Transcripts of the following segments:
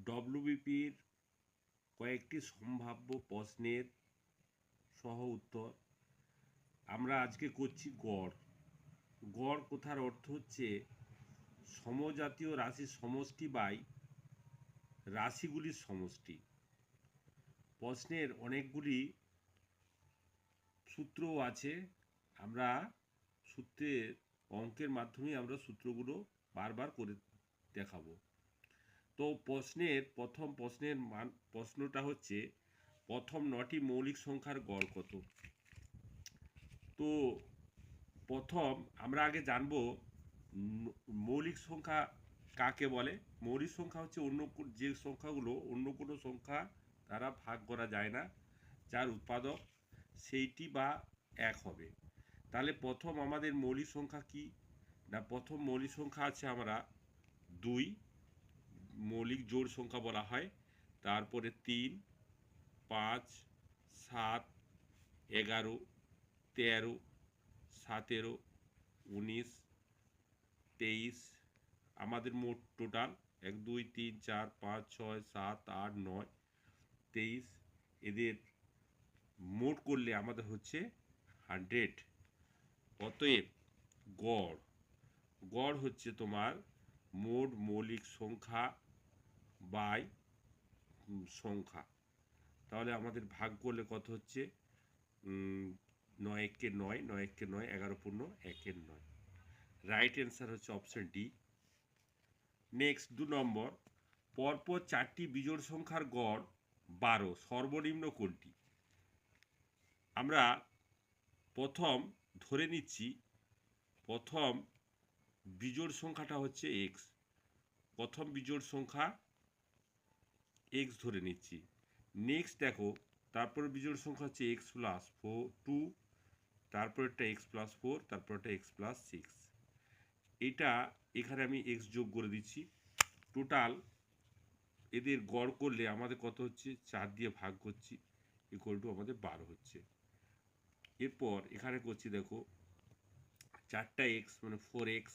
ডব্লিউবিপির কয়েকটি সম্ভাব্য প্রশ্নের সহ উত্তর। আমরা আজকে করছি গড়। গড় কথার অর্থ হচ্ছে সমজাতীয় রাশির সমষ্টি বাই রাশিগুলির সমষ্টি। প্রশ্নের অনেকগুলি সূত্রও আছে, আমরা সূত্রের অঙ্কের মাধ্যমে আমরা সূত্রগুলো বারবার করে দেখাবো। তো প্রথম প্রশ্নের প্রশ্নটা হচ্ছে প্রথম 9টি মৌলিক সংখ্যার গড় কত। তো প্রথম আমরা আগে জানবো মৌলিক সংখ্যা কাকে বলে। মৌলিক সংখ্যা হচ্ছে অন্য যে সংখ্যাগুলো অন্য কোনো সংখ্যা দ্বারা ভাগ করা যায় না, যার উৎপাদক সেইটি বা এক হবে। তাহলে প্রথম আমাদের মৌলিক সংখ্যা কি না, প্রথম মৌলিক সংখ্যা আছে আমরা 2, মৌলিক জোড় সংখ্যা বলা হয়। তারপরে 3, 5, 7, 11, 13, 17, 19, 23, আমাদের মোট টোটাল 1 2 3 4 5 6 7 8 9 23, এদের মোট করলে আমাদের হচ্ছে 100। অতএব গড় হচ্ছে তোমার মোট মৌলিক সংখ্যা বাই সংখ্যা। তাহলে আমাদের ভাগ করলে কত হচ্ছে 9 একে 9, 9 একে 9, 11 পূর্ণ 1 9। রাইট অ্যান্সার হচ্ছে অপশন ডি। নেক্সট 2 নম্বর, পরপর 4টি বিজোড় সংখ্যার গড় 12, সর্বনিম্ন কোনটি। আমরা প্রথম ধরে নিচ্ছি প্রথম বিজোড় সংখ্যাটা হচ্ছে এক্স। প্রথম বিজোড় সংখ্যা এক্স ধরে নিচ্ছি। নেক্সট দেখো তারপরে বিজোড় সংখ্যা হচ্ছে এক্স প্লাস 2, তারপরেরটা এক্স প্লাস 4, তারপরটা এক্স প্লাস 6। এটা এখানে আমি এক্স যোগ করে দিচ্ছি। টোটাল এদের গড় করলে আমাদের কত হচ্ছে 4 দিয়ে ভাগ করছি, ইকুয়াল টু আমাদের 12 হচ্ছে। এরপর এখানে করছি দেখো 4টা এক্স মানে 4x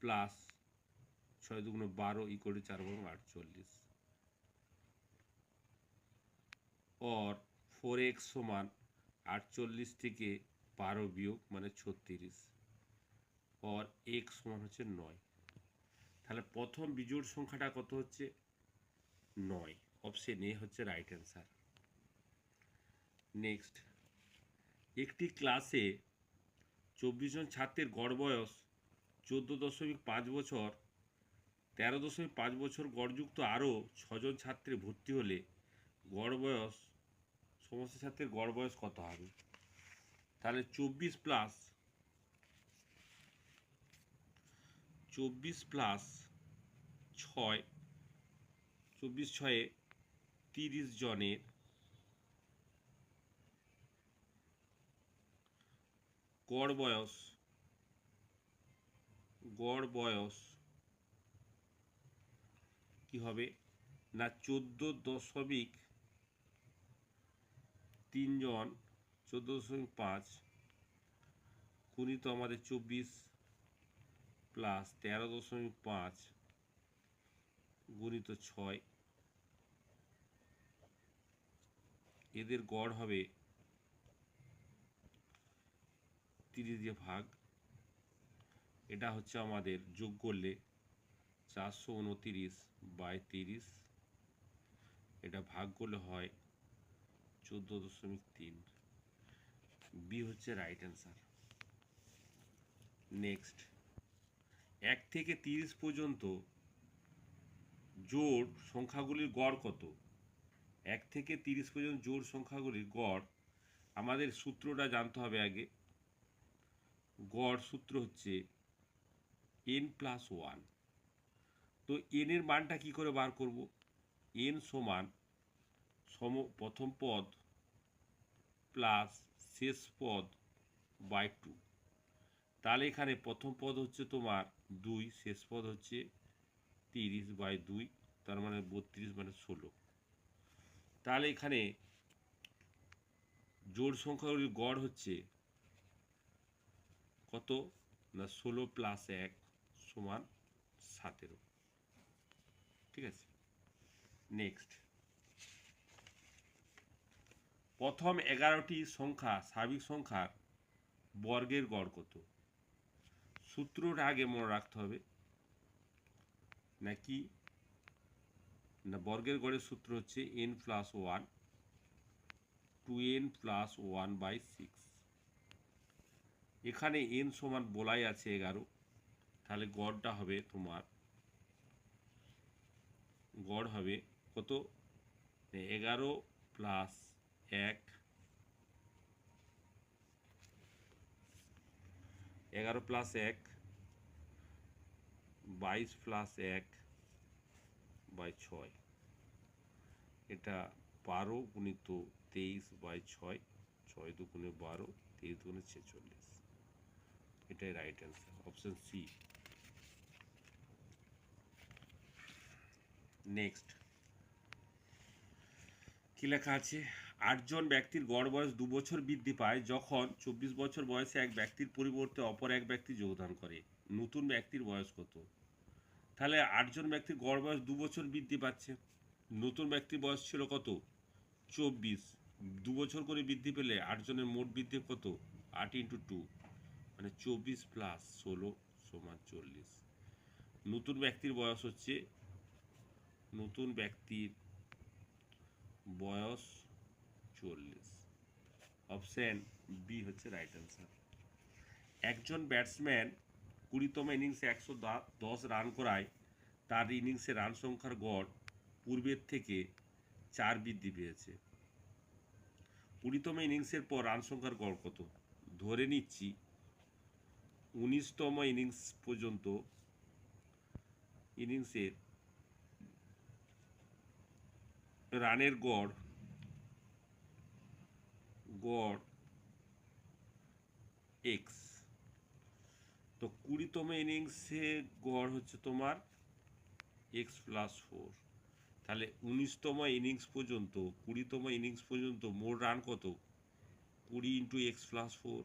প্লাস 6 দুগুণ 12 ইকুয়াল টু 4 বর্গ 48। और 4x সমান 48 থেকে 12 বিয়োগ মানে 36, और x সমান হচ্ছে 9। তাহলে প্রথম বিজোড় সংখ্যাটা কত হচ্ছে 9। অপশন এ হচ্ছে রাইট অ্যান্সার। নেক্সট, একটি ক্লাসে 24 জন ছাত্রের গড় বয়স 14.5 বছর, 13.5 বছর গড়যুক্ত আরও 6 জন ছাত্রে ভর্তি হলে গড় বয়স সমস্ত ছাত্রের গড় বয়স কত হবে। তাহলে 24 প্লাস 6, 24 6-এ 30 জনের গড় বয়স কি হবে না 14.3 জন, 14.5 গুণিত আমাদের 24 প্লাস 13.5 গুণিত 6, এদের গড় হবে 30 দিয়ে ভাগ। এটা হচ্ছে আমাদের যোগ করলে 429/30, এটা ভাগ করলে হয় 14.3। বি হচ্ছে রাইট অ্যান্সার। নেক্সট, 1 থেকে 30 পর্যন্ত জোড় সংখ্যাগুলির গড় কত। 1 থেকে 30 পর্যন্ত জোড় সংখ্যাগুলির গড়, আমাদের সূত্রটা জানতে হবে আগে। গড় সূত্র হচ্ছে n প্লাস 1। তো n এর মানটা কি করে বার করব। n সমান প্রথম পদ প্লাস শেষ পদ বাই 2। তাহলে এখানে প্রথম পদ হচ্ছে তোমার 2, শেষ পদ হচ্ছে 30/2, তার মানে 32 মানে 16। তাহলে এখানে জোড় সংখ্যাগুলির গড় হচ্ছে কত না 16 প্লাস 1 সমান 17। ঠিক আছে। নেক্সট, প্রথম 11টি সংখ্যা স্বাভাবিক সংখ্যার বর্গের গড় কত? সূত্রটা আগে মনে রাখতে হবে নাকি না, বর্গের গড়ের সূত্র হচ্ছে n+1 2n+1/6। এখানে n সমান বলাই আছে 11, তাহলে গড়টা হবে তোমার, গড় হবে কত? 11 + 1, 11 + 1, 22 + 1/6, এটা 12 গুণিত 23/6, 6 দুগুণে 12, 23 দুগুণে 46, এটাই right answer, option C. Next, কি লেখা আছে? 8 জন ব্যক্তির গড় বয়স 2 বছর বৃদ্ধি পায় যখন 24 বছর বয়সে এক ব্যক্তির পরিবর্তে অপর এক ব্যক্তি যোগদান করে। নতুন ব্যক্তির বয়স কত? তাহলে 8 জন ব্যক্তির গড় বয়স 2 বছর বৃদ্ধি পাচ্ছে, নতুন ব্যক্তির বয়স ছিল কত? 24, 2 বছর করে বৃদ্ধি পেলে 8 জনের মোট বৃদ্ধি কত? 8 × 2, মানে 24 + 16 = 40। নতুন ব্যক্তির বয়স হচ্ছে, নতুন ব্যক্তির বয়স 40, অপশন বি হচ্ছে রাইট অ্যান্সার। একজন ব্যাটসম্যান 20তম ইনিংসে 110 রান করায় তার ইনিংসে রান সংখ্যার গড় পূর্বের থেকে 4 বৃদ্ধি পেয়েছে। 20তম ইনিংসের পর রান সংখ্যার গড় কত? ধরে নিচ্ছি 19তম ইনিংস পর্যন্ত ইনিংসের রানের গড় এক্স, তো 20তম ইনিংসে গড় হচ্ছে তোমার x+4, তাহলে 19তম ইনিংস পর্যন্ত 20তম ইনিংস পর্যন্ত মোট রান কত? 20 × x+4,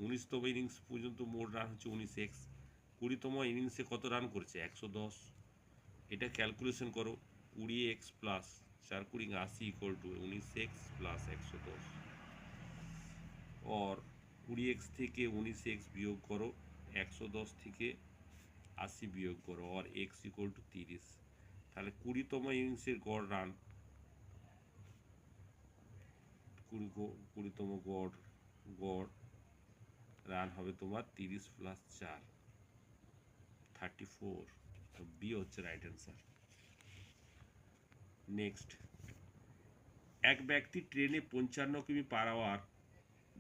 19তম ইনিংস পর্যন্ত মোট রান হচ্ছে 19x, 20তম ইনিংসে কত রান করছে? 110, এটা ক্যালকুলেশন করো, 20x + 4 × 20 = 80 = 19x + 110, और 20x থেকে 19x বিয়োগ করো, 110 থেকে 80 বিয়োগ করো, और x = 30, তাহলে 20তম ইনিংসের গড় রান, 20তম গড় রান হবে তোমার 30 + 4, 34, বি হচ্ছে রাইট অ্যান্সার। নেক্সট, এক ব্যক্তি ট্রেনে 55 কিমি/আওয়ার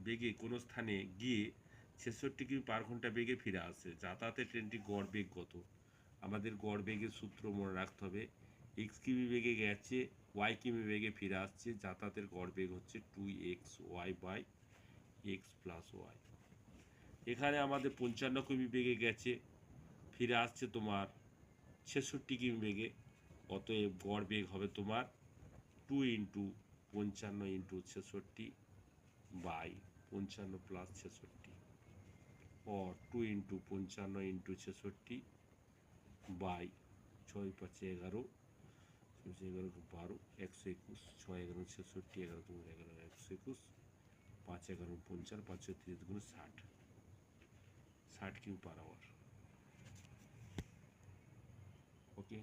বেগে কোনো স্থানে গিয়ে 66 কিমি/ঘন্টা বেগে ফিরে আসে, যাতায়াতের ট্রেনটির গড় বেগ কত? আমাদের গড় বেগের সূত্র মনে রাখতে হবে, x কিমি বেগে গেছে, y কিমি বেগে ফিরে আসছে, যাতায়াতের গড় বেগ হচ্ছে 2xy/x + y। এখানে আমাদের 55 কিমি বেগে গেছে, ফিরে আসছে তোমার 66 কিমি বেগে, অতএব গড় বেগ হবে তোমার 2 × 55 × 66/55 + 66, और 2 × 55 × 66/6 × 5 = 11, 11 × 12, 121, 6 × 11 = 66, 11 × 2 = 11, 121, 5 × 11 = 50, 5 × 3 = 60, 60 কিমি/আওয়ার। ওকে।